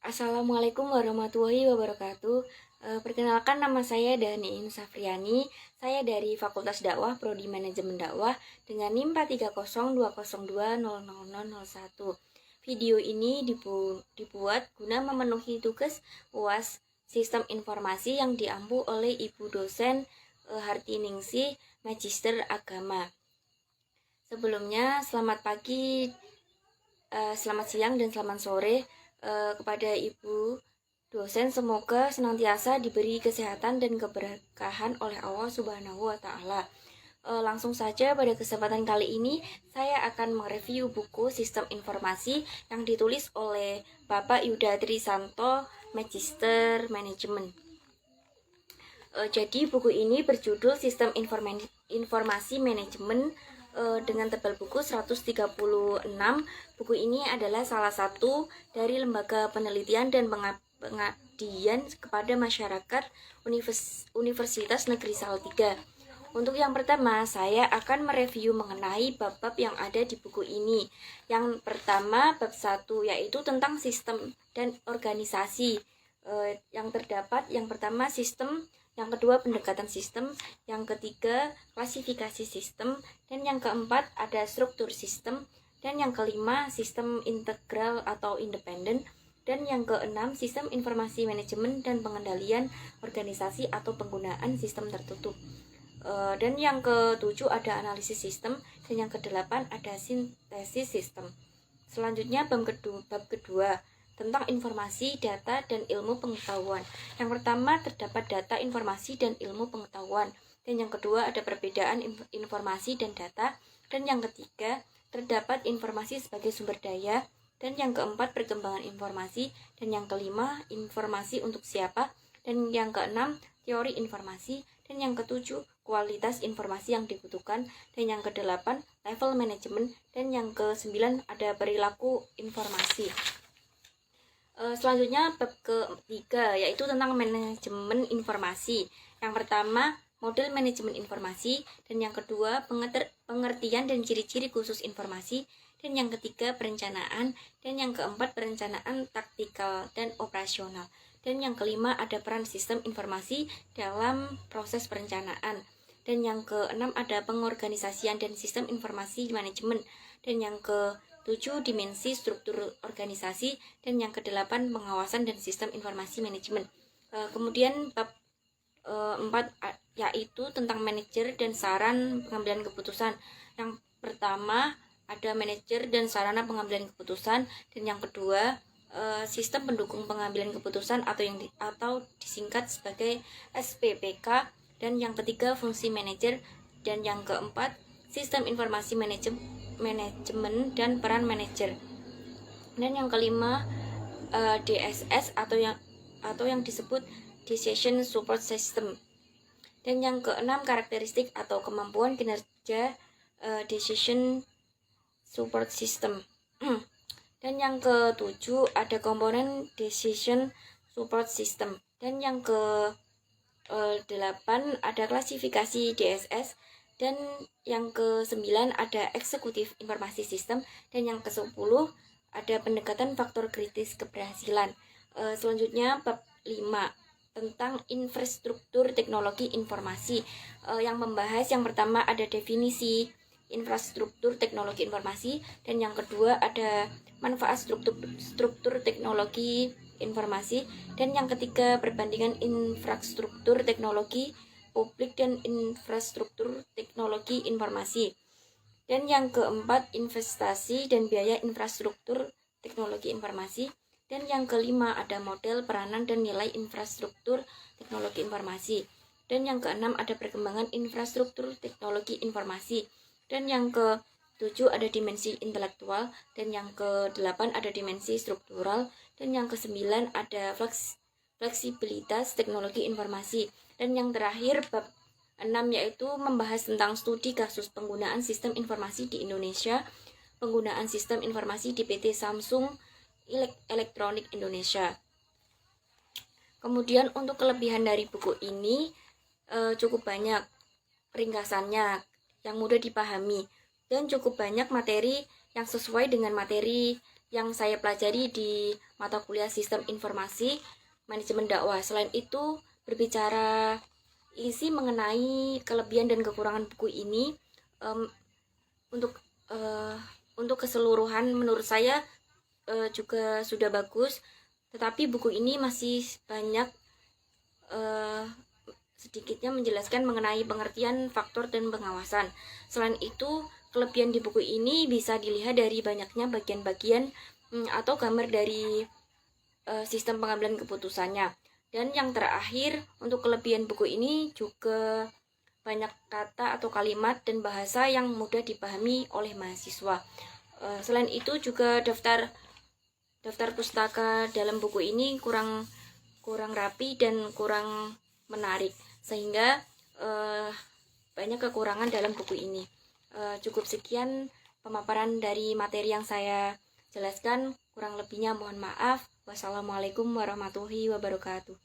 Assalamualaikum warahmatullahi wabarakatuh. Perkenalkan, nama saya Dani Insafriani. Saya dari Fakultas Dakwah Prodi Manajemen Dakwah dengan NIM 43020200001. Video ini dibuat guna memenuhi tugas UAS Sistem Informasi yang diampu oleh Ibu dosen Hartiningsih, Magister Agama. Sebelumnya, selamat pagi, selamat siang, dan selamat sore kepada Ibu dosen. Semoga senantiasa diberi kesehatan dan keberkahan oleh Allah Subhanahu wa Ta'ala. Langsung saja, pada kesempatan kali ini saya akan mereview buku Sistem Informasi yang ditulis oleh Bapak Yuda Trisanto, Magister Manajemen. Jadi buku ini berjudul Sistem Informasi Manajemen dengan tebal buku 136. Buku ini adalah salah satu dari lembaga penelitian dan pengabdian kepada masyarakat Universitas Negeri Salatiga. Untuk yang pertama, saya akan mereview mengenai bab-bab yang ada di buku ini. Yang pertama, bab 1, yaitu tentang sistem dan organisasi. Yang terdapat yang pertama sistem, yang kedua pendekatan sistem, yang ketiga klasifikasi sistem, dan yang keempat ada struktur sistem, dan yang kelima sistem integral atau independen, dan yang keenam sistem informasi manajemen dan pengendalian organisasi atau penggunaan sistem tertutup. Dan yang ketujuh ada analisis sistem, dan yang kedelapan ada sintesis sistem. Selanjutnya bab kedua tentang informasi, data, dan ilmu pengetahuan. Yang pertama terdapat data, informasi, dan ilmu pengetahuan. Dan yang kedua ada perbedaan informasi dan data. Dan yang ketiga terdapat informasi sebagai sumber daya. Dan yang keempat perkembangan informasi. Dan yang kelima informasi untuk siapa. Dan yang keenam teori informasi. Dan yang ketujuh kualitas informasi yang dibutuhkan. Dan yang kedelapan level manajemen. Dan yang kesembilan ada perilaku informasi. Selanjutnya bab ketiga, yaitu tentang manajemen informasi. Yang pertama model manajemen informasi, dan yang kedua pengertian dan ciri-ciri khusus informasi, dan yang ketiga perencanaan, dan yang keempat perencanaan taktikal dan operasional, dan yang kelima ada peran sistem informasi dalam proses perencanaan, dan yang keenam ada pengorganisasian dan sistem informasi manajemen, dan yang ke 7 dimensi struktur organisasi, dan yang kedelapan pengawasan dan sistem informasi manajemen. Kemudian bab 4 yaitu tentang manajer dan saran pengambilan keputusan. Yang pertama ada manajer dan sarana pengambilan keputusan, dan yang kedua sistem pendukung pengambilan keputusan atau disingkat sebagai SPPK, dan yang ketiga fungsi manajer, dan yang keempat sistem informasi manajemen dan peran manajer, dan yang kelima DSS atau yang disebut Decision Support System, dan yang keenam karakteristik atau kemampuan kinerja Decision Support System, dan yang ketujuh ada komponen Decision Support System, dan yang ke 8 ada klasifikasi DSS, dan yang ke-9 ada eksekutif informasi sistem, dan yang ke-10 ada pendekatan faktor kritis keberhasilan. Selanjutnya bab 5 tentang infrastruktur teknologi informasi, yang membahas yang pertama ada definisi infrastruktur teknologi informasi, dan yang kedua ada manfaat struktur teknologi informasi, dan yang ketiga perbandingan infrastruktur teknologi publik dan infrastruktur teknologi informasi, dan yang keempat investasi dan biaya infrastruktur teknologi informasi, dan yang kelima ada model peranan dan nilai infrastruktur teknologi informasi, dan yang keenam ada perkembangan infrastruktur teknologi informasi, dan yang ke-7 ada dimensi intelektual, dan yang ke-8 ada dimensi struktural, dan yang ke-9 ada fleksibilitas teknologi informasi, dan yang terakhir bab 6 yaitu membahas tentang studi kasus penggunaan sistem informasi di Indonesia, penggunaan sistem informasi di PT Samsung Electronic Indonesia. Kemudian untuk kelebihan dari buku ini cukup banyak ringkasannya yang mudah dipahami, dan cukup banyak materi yang sesuai dengan materi yang saya pelajari di mata kuliah Sistem Informasi Manajemen Dakwah. Selain itu, berbicara isi mengenai kelebihan dan kekurangan buku ini, untuk untuk keseluruhan menurut saya juga sudah bagus, tetapi buku ini masih banyak sedikitnya menjelaskan mengenai pengertian, faktor, dan pengawasan. Selain itu, kelebihan di buku ini bisa dilihat dari banyaknya bagian-bagian atau gambar dari sistem pengambilan keputusannya. Dan yang terakhir, untuk kelebihan buku ini juga banyak kata atau kalimat dan bahasa yang mudah dipahami oleh mahasiswa. Selain itu juga daftar pustaka dalam buku ini kurang rapi dan kurang menarik, sehingga banyak kekurangan dalam buku ini. Cukup sekian pemaparan dari materi yang saya jelaskan, kurang lebihnya mohon maaf. Wassalamualaikum warahmatullahi wabarakatuh.